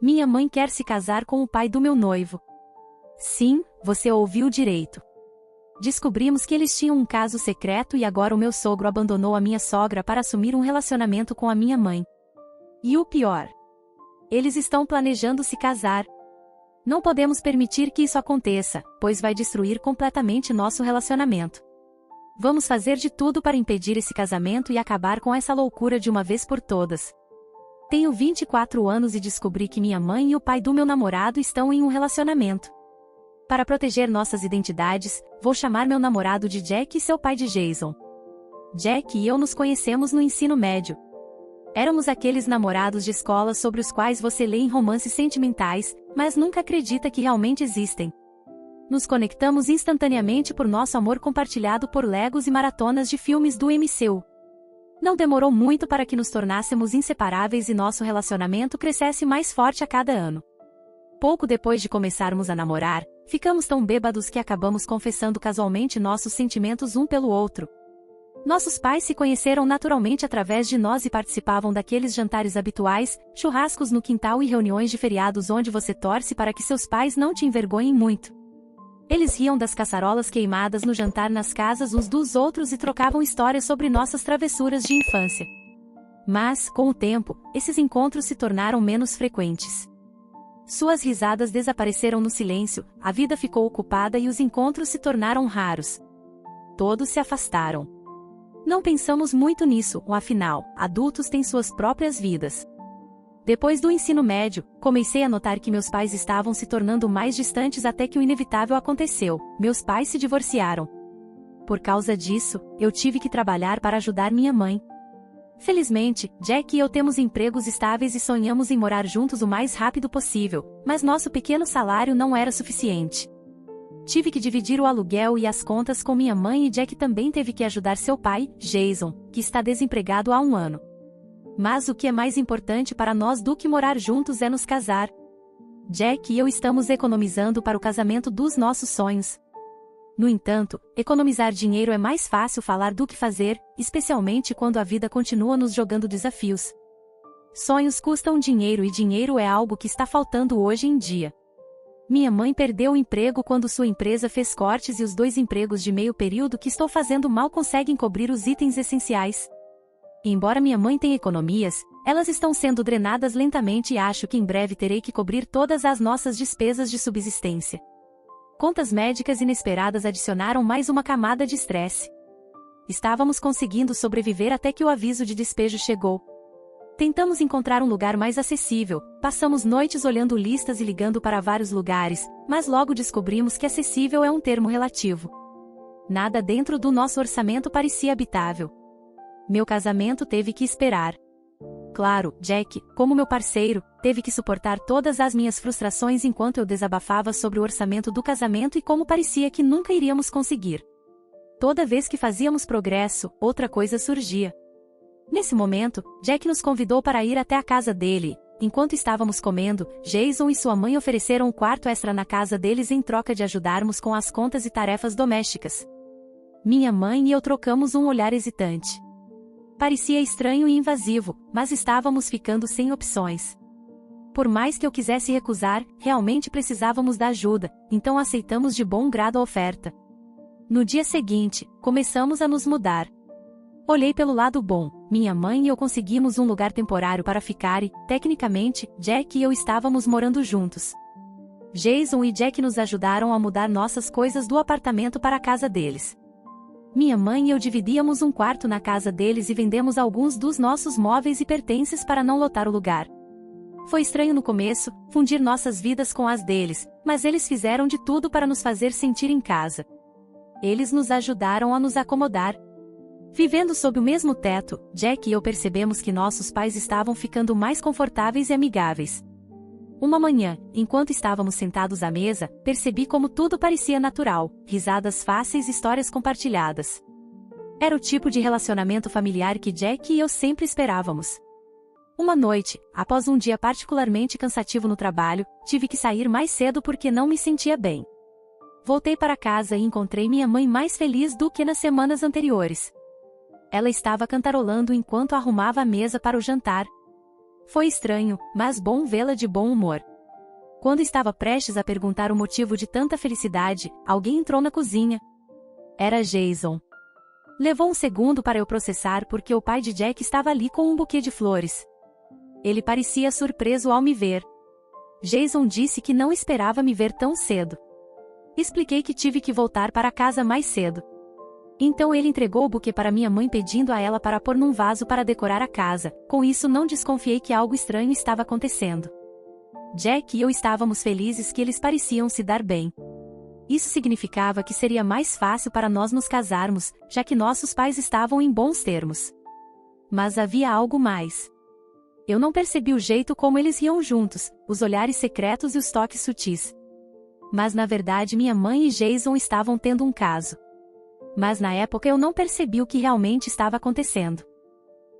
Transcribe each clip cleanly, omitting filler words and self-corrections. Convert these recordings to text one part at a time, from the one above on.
Minha mãe quer se casar com o pai do meu noivo. Sim, você ouviu direito. Descobrimos que eles tinham um caso secreto e agora o meu sogro abandonou a minha sogra para assumir um relacionamento com a minha mãe. E o pior: eles estão planejando se casar. Não podemos permitir que isso aconteça, pois vai destruir completamente nosso relacionamento. Vamos fazer de tudo para impedir esse casamento e acabar com essa loucura de uma vez por todas. Tenho 24 anos e descobri que minha mãe e o pai do meu namorado estão em um relacionamento. Para proteger nossas identidades, vou chamar meu namorado de Jack e seu pai de Jason. Jack e eu nos conhecemos no ensino médio. Éramos aqueles namorados de escola sobre os quais você lê em romances sentimentais, mas nunca acredita que realmente existem. Nos conectamos instantaneamente por nosso amor compartilhado por Legos e maratonas de filmes do MCU. Não demorou muito para que nos tornássemos inseparáveis e nosso relacionamento crescesse mais forte a cada ano. Pouco depois de começarmos a namorar, ficamos tão bêbados que acabamos confessando casualmente nossos sentimentos um pelo outro. Nossos pais se conheceram naturalmente através de nós e participavam daqueles jantares habituais, churrascos no quintal e reuniões de feriados onde você torce para que seus pais não te envergonhem muito. Eles riam das caçarolas queimadas no jantar nas casas uns dos outros e trocavam histórias sobre nossas travessuras de infância. Mas, com o tempo, esses encontros se tornaram menos frequentes. Suas risadas desapareceram no silêncio, a vida ficou ocupada e os encontros se tornaram raros. Todos se afastaram. Não pensamos muito nisso, afinal, adultos têm suas próprias vidas. Depois do ensino médio, comecei a notar que meus pais estavam se tornando mais distantes até que o inevitável aconteceu: meus pais se divorciaram. Por causa disso, eu tive que trabalhar para ajudar minha mãe. Felizmente, Jack e eu temos empregos estáveis e sonhamos em morar juntos o mais rápido possível, mas nosso pequeno salário não era suficiente. Tive que dividir o aluguel e as contas com minha mãe e Jack também teve que ajudar seu pai, Jason, que está desempregado há 1 ano. Mas o que é mais importante para nós do que morar juntos é nos casar. Jack e eu estamos economizando para o casamento dos nossos sonhos. No entanto, economizar dinheiro é mais fácil falar do que fazer, especialmente quando a vida continua nos jogando desafios. Sonhos custam dinheiro e dinheiro é algo que está faltando hoje em dia. Minha mãe perdeu o emprego quando sua empresa fez cortes e os 2 empregos de meio período que estou fazendo mal conseguem cobrir os itens essenciais. Embora minha mãe tenha economias, elas estão sendo drenadas lentamente e acho que em breve terei que cobrir todas as nossas despesas de subsistência. Contas médicas inesperadas adicionaram mais uma camada de estresse. Estávamos conseguindo sobreviver até que o aviso de despejo chegou. Tentamos encontrar um lugar mais acessível, passamos noites olhando listas e ligando para vários lugares, mas logo descobrimos que acessível é um termo relativo. Nada dentro do nosso orçamento parecia habitável. Meu casamento teve que esperar. Claro, Jack, como meu parceiro, teve que suportar todas as minhas frustrações enquanto eu desabafava sobre o orçamento do casamento e como parecia que nunca iríamos conseguir. Toda vez que fazíamos progresso, outra coisa surgia. Nesse momento, Jack nos convidou para ir até a casa dele. Enquanto estávamos comendo, Jason e sua mãe ofereceram um quarto extra na casa deles em troca de ajudarmos com as contas e tarefas domésticas. Minha mãe e eu trocamos um olhar hesitante. Parecia estranho e invasivo, mas estávamos ficando sem opções. Por mais que eu quisesse recusar, realmente precisávamos da ajuda, então aceitamos de bom grado a oferta. No dia seguinte, começamos a nos mudar. Olhei pelo lado bom, minha mãe e eu conseguimos um lugar temporário para ficar e, tecnicamente, Jack e eu estávamos morando juntos. Jason e Jack nos ajudaram a mudar nossas coisas do apartamento para a casa deles. Minha mãe e eu dividíamos um quarto na casa deles e vendemos alguns dos nossos móveis e pertences para não lotar o lugar. Foi estranho no começo, fundir nossas vidas com as deles, mas eles fizeram de tudo para nos fazer sentir em casa. Eles nos ajudaram a nos acomodar. Vivendo sob o mesmo teto, Jack e eu percebemos que nossos pais estavam ficando mais confortáveis e amigáveis. Uma manhã, enquanto estávamos sentados à mesa, percebi como tudo parecia natural, risadas fáceis e histórias compartilhadas. Era o tipo de relacionamento familiar que Jack e eu sempre esperávamos. Uma noite, após um dia particularmente cansativo no trabalho, tive que sair mais cedo porque não me sentia bem. Voltei para casa e encontrei minha mãe mais feliz do que nas semanas anteriores. Ela estava cantarolando enquanto arrumava a mesa para o jantar. Foi estranho, mas bom vê-la de bom humor. Quando estava prestes a perguntar o motivo de tanta felicidade, alguém entrou na cozinha. Era Jason. Levou um segundo para eu processar porque o pai de Jack estava ali com um buquê de flores. Ele parecia surpreso ao me ver. Jason disse que não esperava me ver tão cedo. Expliquei que tive que voltar para casa mais cedo. Então ele entregou o buquê para minha mãe pedindo a ela para pôr num vaso para decorar a casa. Com isso não desconfiei que algo estranho estava acontecendo. Jack e eu estávamos felizes que eles pareciam se dar bem. Isso significava que seria mais fácil para nós nos casarmos, já que nossos pais estavam em bons termos. Mas havia algo mais. Eu não percebi o jeito como eles riam juntos, os olhares secretos e os toques sutis. Mas na verdade minha mãe e Jason estavam tendo um caso. Mas na época eu não percebi o que realmente estava acontecendo.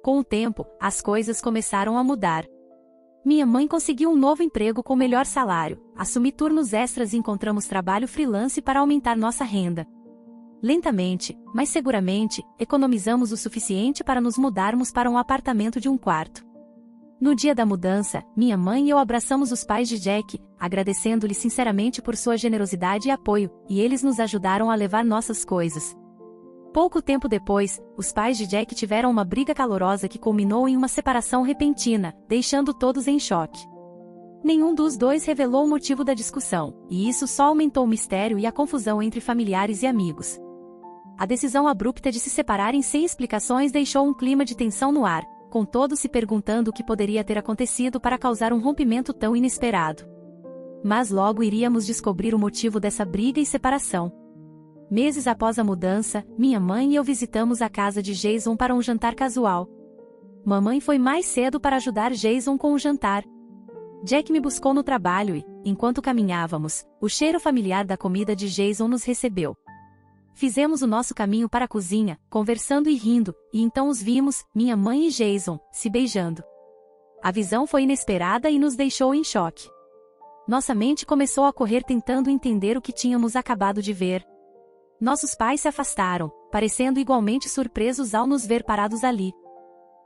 Com o tempo, as coisas começaram a mudar. Minha mãe conseguiu um novo emprego com melhor salário, assumi turnos extras e encontramos trabalho freelance para aumentar nossa renda. Lentamente, mas seguramente, economizamos o suficiente para nos mudarmos para um apartamento de um quarto. No dia da mudança, minha mãe e eu abraçamos os pais de Jack, agradecendo-lhes sinceramente por sua generosidade e apoio, e eles nos ajudaram a levar nossas coisas. Pouco tempo depois, os pais de Jack tiveram uma briga calorosa que culminou em uma separação repentina, deixando todos em choque. Nenhum dos dois revelou o motivo da discussão, e isso só aumentou o mistério e a confusão entre familiares e amigos. A decisão abrupta de se separarem sem explicações deixou um clima de tensão no ar, com todos se perguntando o que poderia ter acontecido para causar um rompimento tão inesperado. Mas logo iríamos descobrir o motivo dessa briga e separação. Meses após a mudança, minha mãe e eu visitamos a casa de Jason para um jantar casual. Mamãe foi mais cedo para ajudar Jason com o jantar. Jack me buscou no trabalho e, enquanto caminhávamos, o cheiro familiar da comida de Jason nos recebeu. Fizemos o nosso caminho para a cozinha, conversando e rindo, e então os vimos, minha mãe e Jason, se beijando. A visão foi inesperada e nos deixou em choque. Nossa mente começou a correr tentando entender o que tínhamos acabado de ver. Nossos pais se afastaram, parecendo igualmente surpresos ao nos ver parados ali.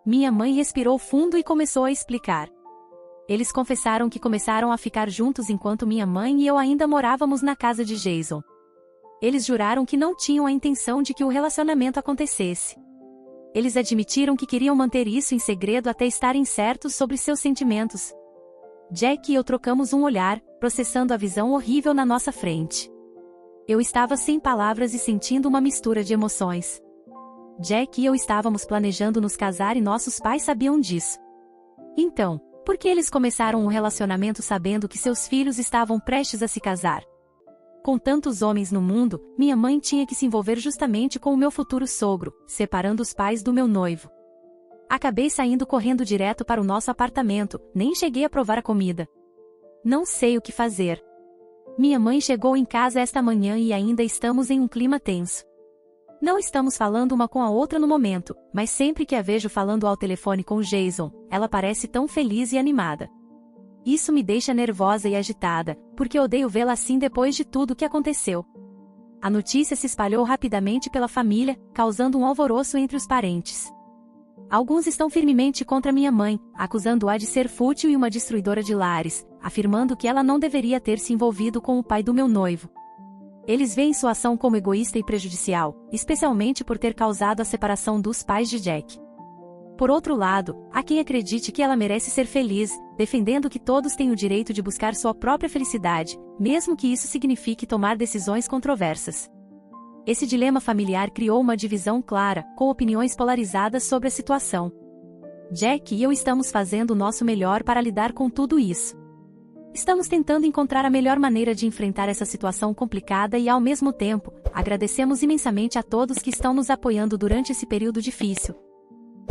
Minha mãe respirou fundo e começou a explicar. Eles confessaram que começaram a ficar juntos enquanto minha mãe e eu ainda morávamos na casa de Jason. Eles juraram que não tinham a intenção de que o relacionamento acontecesse. Eles admitiram que queriam manter isso em segredo até estarem certos sobre seus sentimentos. Jack e eu trocamos um olhar, processando a visão horrível na nossa frente. Eu estava sem palavras e sentindo uma mistura de emoções. Jack e eu estávamos planejando nos casar e nossos pais sabiam disso. Então, por que eles começaram um relacionamento sabendo que seus filhos estavam prestes a se casar? Com tantos homens no mundo, minha mãe tinha que se envolver justamente com o meu futuro sogro, separando os pais do meu noivo. Acabei saindo correndo direto para o nosso apartamento, nem cheguei a provar a comida. Não sei o que fazer. Minha mãe chegou em casa esta manhã e ainda estamos em um clima tenso. Não estamos falando uma com a outra no momento, mas sempre que a vejo falando ao telefone com Jason, ela parece tão feliz e animada. Isso me deixa nervosa e agitada, porque odeio vê-la assim depois de tudo o que aconteceu. A notícia se espalhou rapidamente pela família, causando um alvoroço entre os parentes. Alguns estão firmemente contra minha mãe, acusando-a de ser fútil e uma destruidora de lares, afirmando que ela não deveria ter se envolvido com o pai do meu noivo. Eles veem sua ação como egoísta e prejudicial, especialmente por ter causado a separação dos pais de Jack. Por outro lado, há quem acredite que ela merece ser feliz, defendendo que todos têm o direito de buscar sua própria felicidade, mesmo que isso signifique tomar decisões controversas. Esse dilema familiar criou uma divisão clara, com opiniões polarizadas sobre a situação. Jack e eu estamos fazendo o nosso melhor para lidar com tudo isso. Estamos tentando encontrar a melhor maneira de enfrentar essa situação complicada e, ao mesmo tempo, agradecemos imensamente a todos que estão nos apoiando durante esse período difícil.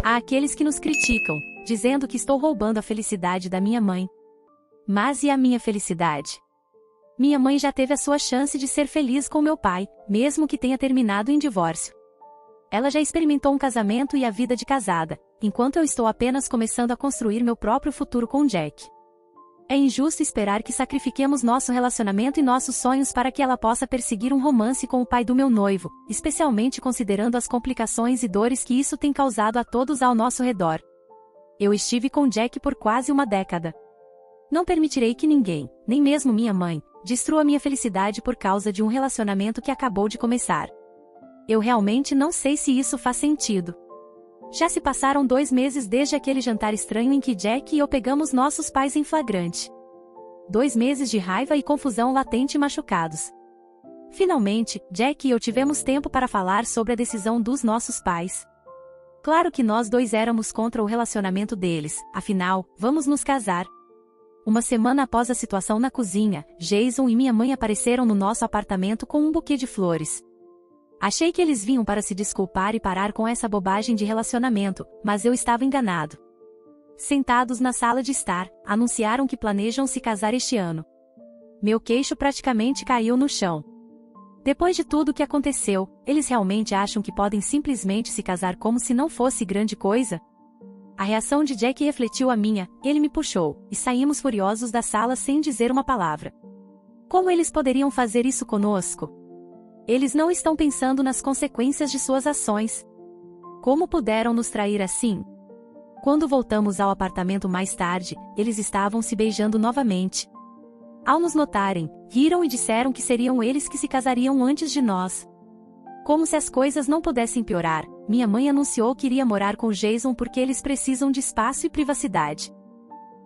Há aqueles que nos criticam, dizendo que estou roubando a felicidade da minha mãe. Mas e a minha felicidade? Minha mãe já teve a sua chance de ser feliz com meu pai, mesmo que tenha terminado em divórcio. Ela já experimentou um casamento e a vida de casada, enquanto eu estou apenas começando a construir meu próprio futuro com Jack. É injusto esperar que sacrifiquemos nosso relacionamento e nossos sonhos para que ela possa perseguir um romance com o pai do meu noivo, especialmente considerando as complicações e dores que isso tem causado a todos ao nosso redor. Eu estive com Jack por quase uma década. Não permitirei que ninguém, nem mesmo minha mãe, destrua minha felicidade por causa de um relacionamento que acabou de começar. Eu realmente não sei se isso faz sentido. Já se passaram 2 meses desde aquele jantar estranho em que Jack e eu pegamos nossos pais em flagrante. 2 meses de raiva e confusão latente e machucados. Finalmente, Jack e eu tivemos tempo para falar sobre a decisão dos nossos pais. Claro que nós dois éramos contra o relacionamento deles, afinal, vamos nos casar. Uma semana após a situação na cozinha, Jason e minha mãe apareceram no nosso apartamento com um buquê de flores. Achei que eles vinham para se desculpar e parar com essa bobagem de relacionamento, mas eu estava enganado. Sentados na sala de estar, anunciaram que planejam se casar este ano. Meu queixo praticamente caiu no chão. Depois de tudo o que aconteceu, eles realmente acham que podem simplesmente se casar como se não fosse grande coisa? A reação de Jack refletiu a minha, ele me puxou, e saímos furiosos da sala sem dizer uma palavra. Como eles poderiam fazer isso conosco? Eles não estão pensando nas consequências de suas ações. Como puderam nos trair assim? Quando voltamos ao apartamento mais tarde, eles estavam se beijando novamente. Ao nos notarem, riram e disseram que seriam eles que se casariam antes de nós. Como se as coisas não pudessem piorar, minha mãe anunciou que iria morar com Jason porque eles precisam de espaço e privacidade.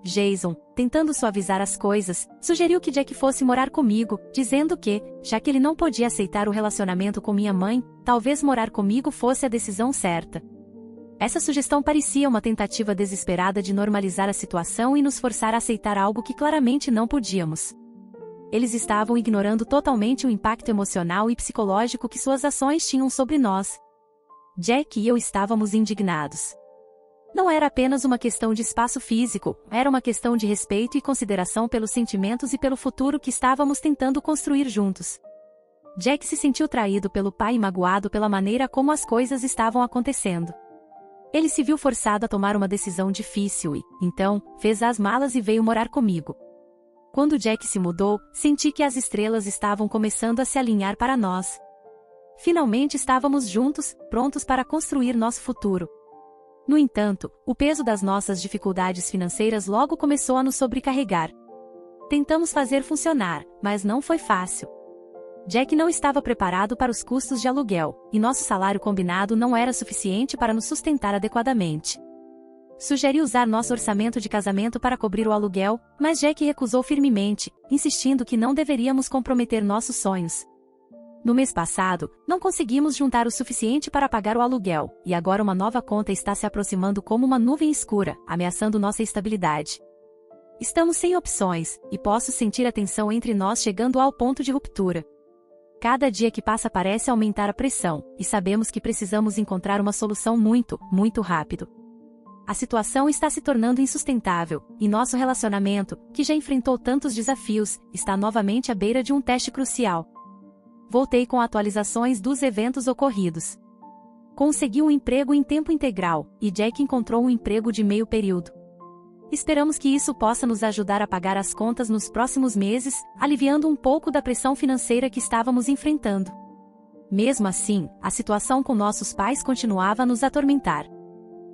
Jason, tentando suavizar as coisas, sugeriu que Jack fosse morar comigo, dizendo que, já que ele não podia aceitar o relacionamento com minha mãe, talvez morar comigo fosse a decisão certa. Essa sugestão parecia uma tentativa desesperada de normalizar a situação e nos forçar a aceitar algo que claramente não podíamos. Eles estavam ignorando totalmente o impacto emocional e psicológico que suas ações tinham sobre nós. Jack e eu estávamos indignados. Não era apenas uma questão de espaço físico, era uma questão de respeito e consideração pelos sentimentos e pelo futuro que estávamos tentando construir juntos. Jack se sentiu traído pelo pai e magoado pela maneira como as coisas estavam acontecendo. Ele se viu forçado a tomar uma decisão difícil e, então, fez as malas e veio morar comigo. Quando Jack se mudou, senti que as estrelas estavam começando a se alinhar para nós. Finalmente estávamos juntos, prontos para construir nosso futuro. No entanto, o peso das nossas dificuldades financeiras logo começou a nos sobrecarregar. Tentamos fazer funcionar, mas não foi fácil. Jack não estava preparado para os custos de aluguel, e nosso salário combinado não era suficiente para nos sustentar adequadamente. Sugeri usar nosso orçamento de casamento para cobrir o aluguel, mas Jack recusou firmemente, insistindo que não deveríamos comprometer nossos sonhos. No mês passado, não conseguimos juntar o suficiente para pagar o aluguel, e agora uma nova conta está se aproximando como uma nuvem escura, ameaçando nossa estabilidade. Estamos sem opções, e posso sentir a tensão entre nós chegando ao ponto de ruptura. Cada dia que passa parece aumentar a pressão, e sabemos que precisamos encontrar uma solução muito rápido. A situação está se tornando insustentável, e nosso relacionamento, que já enfrentou tantos desafios, está novamente à beira de um teste crucial. Voltei com atualizações dos eventos ocorridos. Consegui um emprego em tempo integral, e Jack encontrou um emprego de meio período. Esperamos que isso possa nos ajudar a pagar as contas nos próximos meses, aliviando um pouco da pressão financeira que estávamos enfrentando. Mesmo assim, a situação com nossos pais continuava a nos atormentar.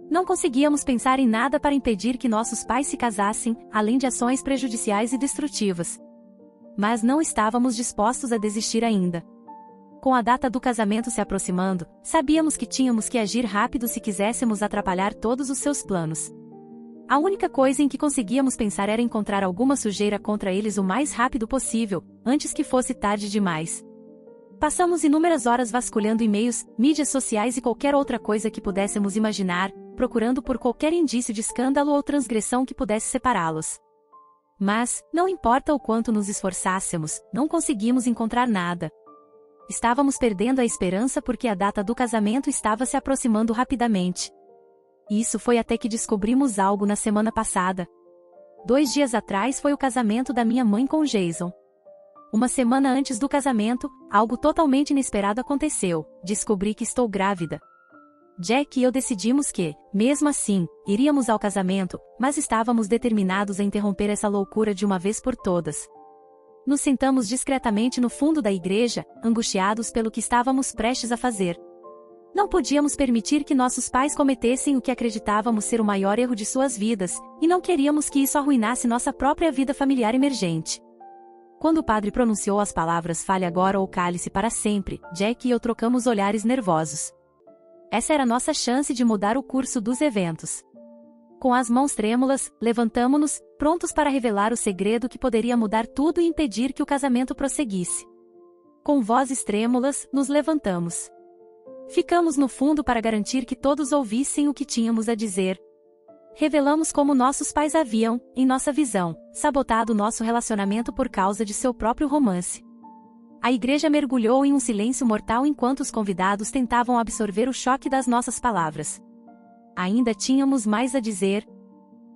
Não conseguíamos pensar em nada para impedir que nossos pais se casassem, além de ações prejudiciais e destrutivas. Mas não estávamos dispostos a desistir ainda. Com a data do casamento se aproximando, sabíamos que tínhamos que agir rápido se quiséssemos atrapalhar todos os seus planos. A única coisa em que conseguíamos pensar era encontrar alguma sujeira contra eles o mais rápido possível, antes que fosse tarde demais. Passamos inúmeras horas vasculhando e-mails, mídias sociais e qualquer outra coisa que pudéssemos imaginar, procurando por qualquer indício de escândalo ou transgressão que pudesse separá-los. Mas, não importa o quanto nos esforçássemos, não conseguimos encontrar nada. Estávamos perdendo a esperança porque a data do casamento estava se aproximando rapidamente. Isso foi até que descobrimos algo na semana passada. 2 dias atrás foi o casamento da minha mãe com Jason. Uma semana antes do casamento, algo totalmente inesperado aconteceu. Descobri que estou grávida. Jack e eu decidimos que, mesmo assim, iríamos ao casamento, mas estávamos determinados a interromper essa loucura de uma vez por todas. Nos sentamos discretamente no fundo da igreja, angustiados pelo que estávamos prestes a fazer. Não podíamos permitir que nossos pais cometessem o que acreditávamos ser o maior erro de suas vidas, e não queríamos que isso arruinasse nossa própria vida familiar emergente. Quando o padre pronunciou as palavras "fale agora ou cale-se para sempre", Jack e eu trocamos olhares nervosos. Essa era nossa chance de mudar o curso dos eventos. Com as mãos trêmulas, levantamo-nos, prontos para revelar o segredo que poderia mudar tudo e impedir que o casamento prosseguisse. Com vozes trêmulas, nos levantamos. Ficamos no fundo para garantir que todos ouvissem o que tínhamos a dizer. Revelamos como nossos pais haviam, em nossa visão, sabotado nosso relacionamento por causa de seu próprio romance. A igreja mergulhou em um silêncio mortal enquanto os convidados tentavam absorver o choque das nossas palavras. Ainda tínhamos mais a dizer.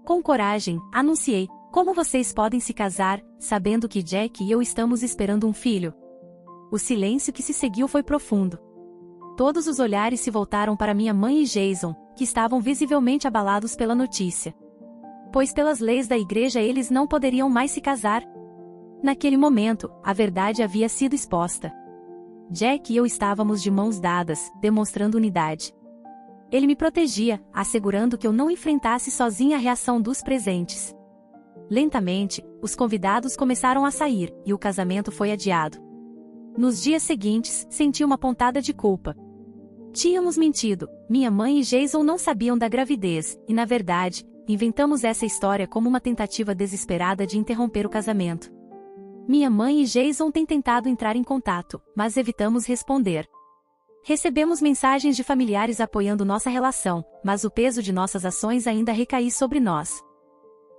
Com coragem, anunciei: como vocês podem se casar, sabendo que Jack e eu estamos esperando um filho? O silêncio que se seguiu foi profundo. Todos os olhares se voltaram para minha mãe e Jason, que estavam visivelmente abalados pela notícia. Pois pelas leis da igreja eles não poderiam mais se casar. Naquele momento, a verdade havia sido exposta. Jack e eu estávamos de mãos dadas, demonstrando unidade. Ele me protegia, assegurando que eu não enfrentasse sozinha a reação dos presentes. Lentamente, os convidados começaram a sair, e o casamento foi adiado. Nos dias seguintes, senti uma pontada de culpa. Tínhamos mentido, minha mãe e Jason não sabiam da gravidez, e na verdade, inventamos essa história como uma tentativa desesperada de interromper o casamento. Minha mãe e Jason têm tentado entrar em contato, mas evitamos responder. Recebemos mensagens de familiares apoiando nossa relação, mas o peso de nossas ações ainda recai sobre nós.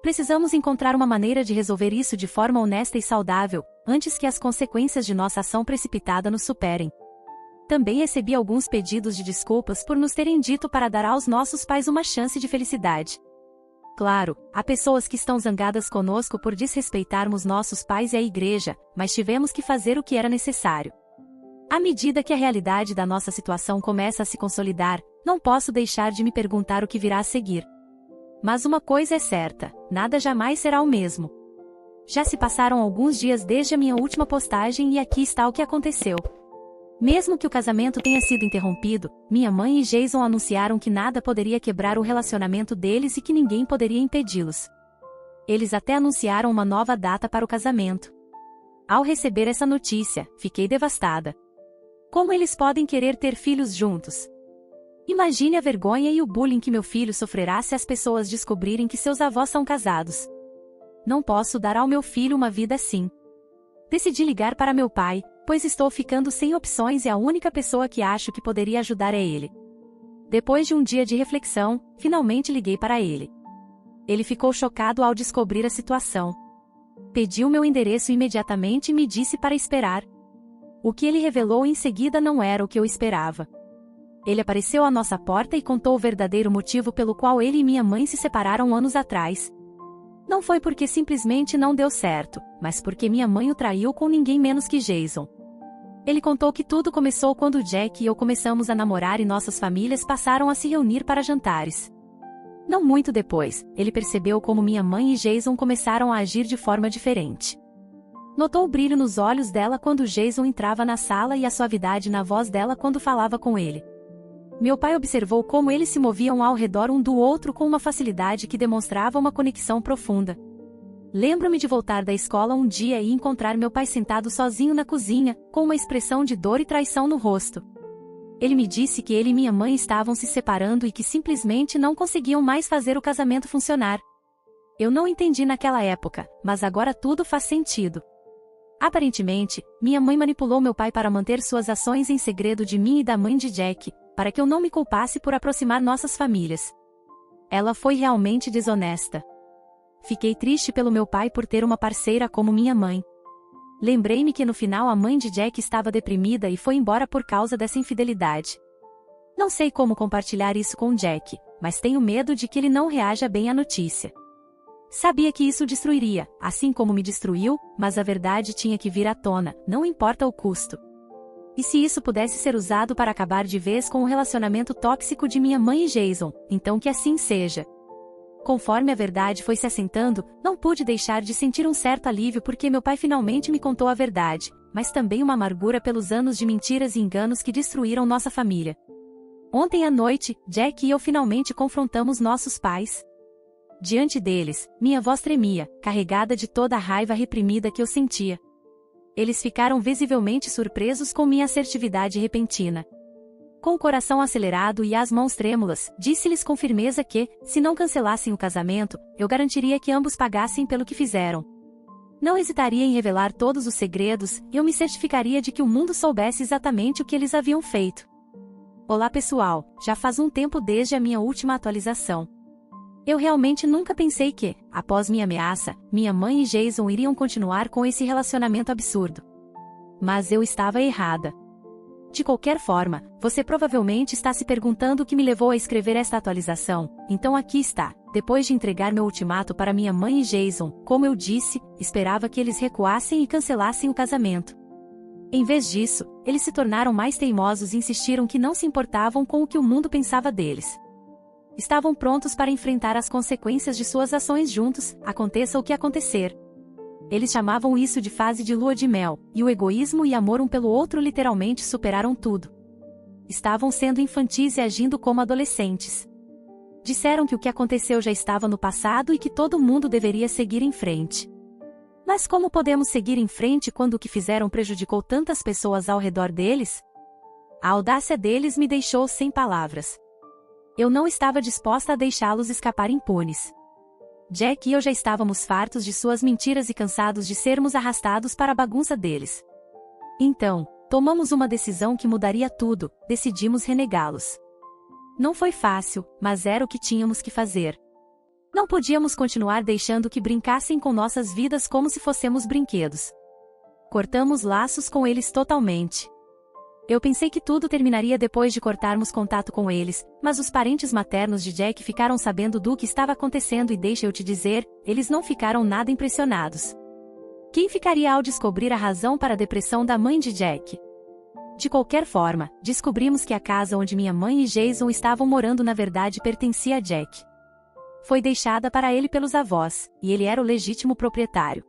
Precisamos encontrar uma maneira de resolver isso de forma honesta e saudável, antes que as consequências de nossa ação precipitada nos superem. Também recebi alguns pedidos de desculpas por nos terem dito para dar aos nossos pais uma chance de felicidade. Claro, há pessoas que estão zangadas conosco por desrespeitarmos nossos pais e a igreja, mas tivemos que fazer o que era necessário. À medida que a realidade da nossa situação começa a se consolidar, não posso deixar de me perguntar o que virá a seguir. Mas uma coisa é certa, nada jamais será o mesmo. Já se passaram alguns dias desde a minha última postagem e aqui está o que aconteceu. Mesmo que o casamento tenha sido interrompido, minha mãe e Jason anunciaram que nada poderia quebrar o relacionamento deles e que ninguém poderia impedi-los. Eles até anunciaram uma nova data para o casamento. Ao receber essa notícia, fiquei devastada. Como eles podem querer ter filhos juntos? Imagine a vergonha e o bullying que meu filho sofrerá se as pessoas descobrirem que seus avós são casados. Não posso dar ao meu filho uma vida assim. Decidi ligar para meu pai, pois estou ficando sem opções e a única pessoa que acho que poderia ajudar é ele. Depois de um dia de reflexão, finalmente liguei para ele. Ele ficou chocado ao descobrir a situação. Pediu meu endereço imediatamente e me disse para esperar. O que ele revelou em seguida não era o que eu esperava. Ele apareceu à nossa porta e contou o verdadeiro motivo pelo qual ele e minha mãe se separaram anos atrás. Não foi porque simplesmente não deu certo, mas porque minha mãe o traiu com ninguém menos que Jason. Ele contou que tudo começou quando Jack e eu começamos a namorar e nossas famílias passaram a se reunir para jantares. Não muito depois, ele percebeu como minha mãe e Jason começaram a agir de forma diferente. Notou o brilho nos olhos dela quando Jason entrava na sala e a suavidade na voz dela quando falava com ele. Meu pai observou como eles se moviam ao redor um do outro com uma facilidade que demonstrava uma conexão profunda. Lembro-me de voltar da escola um dia e encontrar meu pai sentado sozinho na cozinha, com uma expressão de dor e traição no rosto. Ele me disse que ele e minha mãe estavam se separando e que simplesmente não conseguiam mais fazer o casamento funcionar. Eu não entendi naquela época, mas agora tudo faz sentido. Aparentemente, minha mãe manipulou meu pai para manter suas ações em segredo de mim e da mãe de Jack, para que eu não me culpasse por aproximar nossas famílias. Ela foi realmente desonesta. Fiquei triste pelo meu pai por ter uma parceira como minha mãe. Lembrei-me que no final a mãe de Jack estava deprimida e foi embora por causa dessa infidelidade. Não sei como compartilhar isso com Jack, mas tenho medo de que ele não reaja bem à notícia. Sabia que isso destruiria, assim como me destruiu, mas a verdade tinha que vir à tona, não importa o custo. E se isso pudesse ser usado para acabar de vez com o relacionamento tóxico de minha mãe e Jason, então que assim seja. Conforme a verdade foi se assentando, não pude deixar de sentir um certo alívio porque meu pai finalmente me contou a verdade, mas também uma amargura pelos anos de mentiras e enganos que destruíram nossa família. Ontem à noite, Jack e eu finalmente confrontamos nossos pais. Diante deles, minha voz tremia, carregada de toda a raiva reprimida que eu sentia. Eles ficaram visivelmente surpresos com minha assertividade repentina. Com o coração acelerado e as mãos trêmulas, disse-lhes com firmeza que, se não cancelassem o casamento, eu garantiria que ambos pagassem pelo que fizeram. Não hesitaria em revelar todos os segredos, e eu me certificaria de que o mundo soubesse exatamente o que eles haviam feito. Olá pessoal, já faz um tempo desde a minha última atualização. Eu realmente nunca pensei que, após minha ameaça, minha mãe e Jason iriam continuar com esse relacionamento absurdo. Mas eu estava errada. De qualquer forma, você provavelmente está se perguntando o que me levou a escrever esta atualização, então aqui está. Depois de entregar meu ultimato para minha mãe e Jason, como eu disse, esperava que eles recuassem e cancelassem o casamento. Em vez disso, eles se tornaram mais teimosos e insistiram que não se importavam com o que o mundo pensava deles. Estavam prontos para enfrentar as consequências de suas ações juntos, aconteça o que acontecer. Eles chamavam isso de fase de lua de mel, e o egoísmo e amor um pelo outro literalmente superaram tudo. Estavam sendo infantis e agindo como adolescentes. Disseram que o que aconteceu já estava no passado e que todo mundo deveria seguir em frente. Mas como podemos seguir em frente quando o que fizeram prejudicou tantas pessoas ao redor deles? A audácia deles me deixou sem palavras. Eu não estava disposta a deixá-los escapar impunes. Jack e eu já estávamos fartos de suas mentiras e cansados de sermos arrastados para a bagunça deles. Então, tomamos uma decisão que mudaria tudo, decidimos renegá-los. Não foi fácil, mas era o que tínhamos que fazer. Não podíamos continuar deixando que brincassem com nossas vidas como se fossemos brinquedos. Cortamos laços com eles totalmente. Eu pensei que tudo terminaria depois de cortarmos contato com eles, mas os parentes maternos de Jack ficaram sabendo do que estava acontecendo e deixa eu te dizer, eles não ficaram nada impressionados. Quem ficaria ao descobrir a razão para a depressão da mãe de Jack? De qualquer forma, descobrimos que a casa onde minha mãe e Jason estavam morando na verdade pertencia a Jack. Foi deixada para ele pelos avós, e ele era o legítimo proprietário.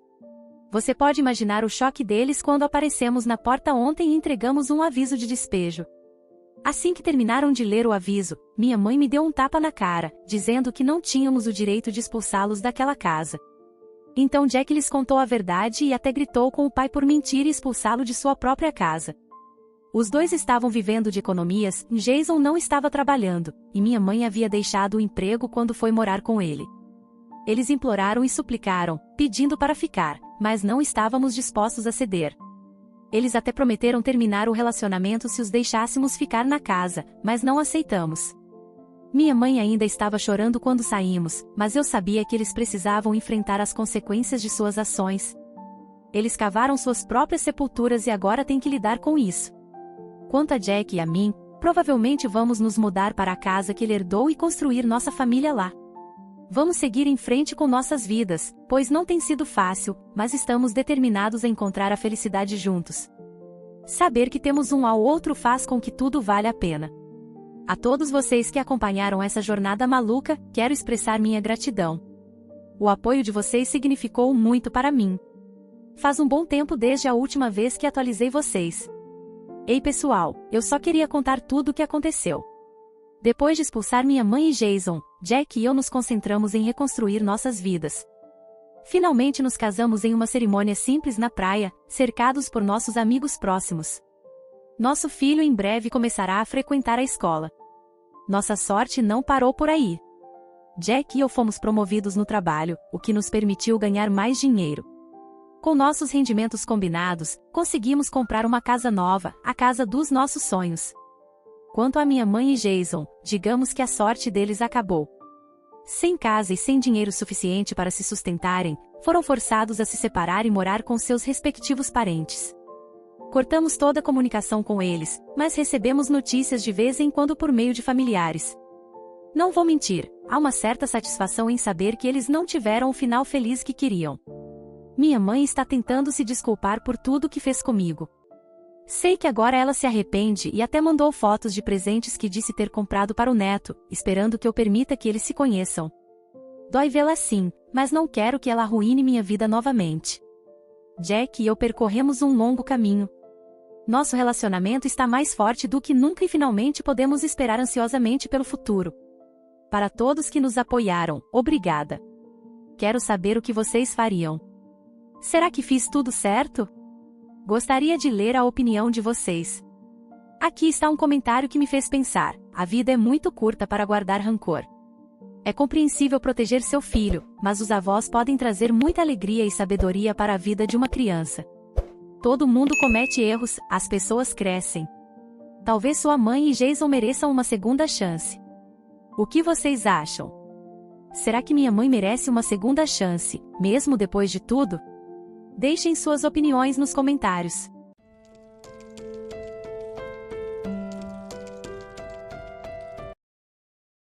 Você pode imaginar o choque deles quando aparecemos na porta ontem e entregamos um aviso de despejo. Assim que terminaram de ler o aviso, minha mãe me deu um tapa na cara, dizendo que não tínhamos o direito de expulsá-los daquela casa. Então Jack lhes contou a verdade e até gritou com o pai por mentir e expulsá-lo de sua própria casa. Os dois estavam vivendo de economias, e Jason não estava trabalhando, e minha mãe havia deixado o emprego quando foi morar com ele. Eles imploraram e suplicaram, pedindo para ficar, mas não estávamos dispostos a ceder. Eles até prometeram terminar o relacionamento se os deixássemos ficar na casa, mas não aceitamos. Minha mãe ainda estava chorando quando saímos, mas eu sabia que eles precisavam enfrentar as consequências de suas ações. Eles cavaram suas próprias sepulturas e agora têm que lidar com isso. Quanto a Jack e a mim, provavelmente vamos nos mudar para a casa que ele herdou e construir nossa família lá. Vamos seguir em frente com nossas vidas, pois não tem sido fácil, mas estamos determinados a encontrar a felicidade juntos. Saber que temos um ao outro faz com que tudo vale a pena. A todos vocês que acompanharam essa jornada maluca, quero expressar minha gratidão. O apoio de vocês significou muito para mim. Faz um bom tempo desde a última vez que atualizei vocês. Ei pessoal, eu só queria contar tudo o que aconteceu. Depois de expulsar minha mãe e Jason, Jack e eu nos concentramos em reconstruir nossas vidas. Finalmente nos casamos em uma cerimônia simples na praia, cercados por nossos amigos próximos. Nosso filho em breve começará a frequentar a escola. Nossa sorte não parou por aí. Jack e eu fomos promovidos no trabalho, o que nos permitiu ganhar mais dinheiro. Com nossos rendimentos combinados, conseguimos comprar uma casa nova, a casa dos nossos sonhos. Quanto a minha mãe e Jason, digamos que a sorte deles acabou. Sem casa e sem dinheiro suficiente para se sustentarem, foram forçados a se separar e morar com seus respectivos parentes. Cortamos toda a comunicação com eles, mas recebemos notícias de vez em quando por meio de familiares. Não vou mentir, há uma certa satisfação em saber que eles não tiveram o final feliz que queriam. Minha mãe está tentando se desculpar por tudo que fez comigo. Sei que agora ela se arrepende e até mandou fotos de presentes que disse ter comprado para o neto, esperando que eu permita que eles se conheçam. Dói vê-la assim, mas não quero que ela arruine minha vida novamente. Jack e eu percorremos um longo caminho. Nosso relacionamento está mais forte do que nunca e finalmente podemos esperar ansiosamente pelo futuro. Para todos que nos apoiaram, obrigada. Quero saber o que vocês fariam. Será que fiz tudo certo? Gostaria de ler a opinião de vocês. Aqui está um comentário que me fez pensar: a vida é muito curta para guardar rancor. É compreensível proteger seu filho, mas os avós podem trazer muita alegria e sabedoria para a vida de uma criança. Todo mundo comete erros, as pessoas crescem. Talvez sua mãe e Jason mereçam uma segunda chance. O que vocês acham? Será que minha mãe merece uma segunda chance, mesmo depois de tudo? Deixem suas opiniões nos comentários.